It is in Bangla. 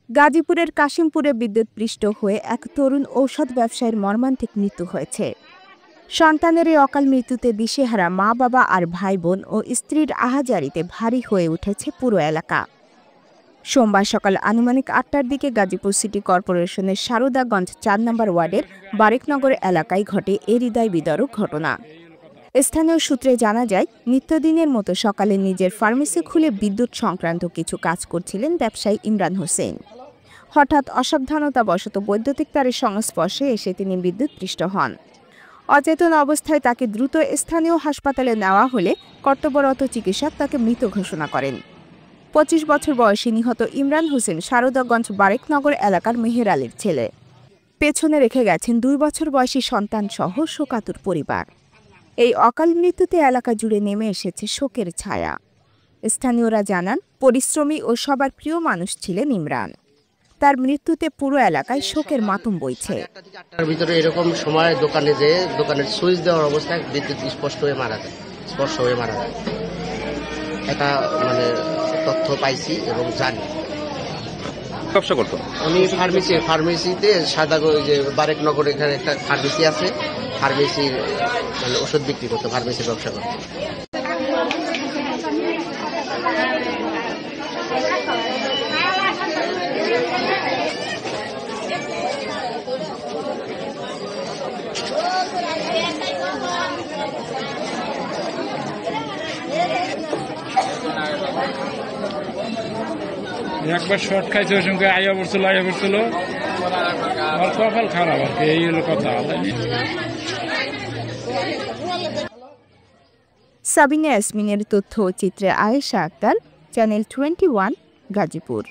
গাজীপুরের কাশিমপুরে বিদ্যুৎপৃষ্ট হয়ে এক তরুণ ঔষধ ব্যবসায়ীর মর্মান্তিক মৃত্যু হয়েছে। সন্তানের এই অকাল মৃত্যুতে দিশেহারা মা বাবা আর ভাই বোন ও স্ত্রীর আহাজারিতে ভারী হয়ে উঠেছে পুরো এলাকা। সোমবার সকাল আনুমানিক ৮টার দিকে গাজীপুর সিটি কর্পোরেশনের সারদাগঞ্জ ৪ নম্বর ওয়ার্ডের বারেকনগর এলাকায় ঘটে এ হৃদয় বিদারক ঘটনা। স্থানীয় সূত্রে জানা যায়, নিত্যদিনের মতো সকালে নিজের ফার্মেসি খুলে বিদ্যুৎ সংক্রান্ত কিছু কাজ করছিলেন ব্যবসায়ী ইমরান হোসেন। হঠাৎ অসাবধানতাবশত বৈদ্যুতিক তারের সংস্পর্শে এসে তিনি বিদ্যুৎপৃষ্ট হন। অচেতন অবস্থায় তাকে দ্রুত স্থানীয় হাসপাতালে নেওয়া হলে কর্তব্যরত চিকিৎসক তাকে মৃত ঘোষণা করেন। ২৫ বছর বয়সী নিহত ইমরান হোসেন সারদাগঞ্জ বারেকনগর এলাকার মেহের আলীর ছেলে। পেছনে রেখে গেছেন ২ বছর বয়সী সন্তান সহ শোকাতুর পরিবার। এই অকাল মৃত্যুতে এলাকা জুড়ে নেমে এসেছে শোকের ছায়া। স্থানীয়রা জানান, পরিশ্রমী ও সবার প্রিয় মানুষ ছিলেন ইমরান। তার মৃত্যুতে পুরো এলাকায় শোকের মাতম বইছে। ৮টার ভিতরে এরকম সময় দোকানে যে দোকানের সুইচ দেওয়ার অবস্থায় বিদ্যুৎ স্পর্শ হয়ে মারা যায়। এটা তথ্য পাইছি এবং জানি। ব্যবসা করতো উনি ফার্মেসিতে যে বারেকনগর এখানে একটা ফার্মেসি আছে, ফার্মেসির ওষুধ বিক্রি করতো, ফার্মেসির ব্যবসা করতো। একবার শর্ট খাইছে, ওই সঙ্গে আইয়া পড়ছিল আমার কপাল খারাপ আর কি, এই হলো কথা। সাবিনা ইয়াসমিনের তথ্য ও চিত্রে আয়েশা আক্তার, চ্যানেল 21, গাজীপুর।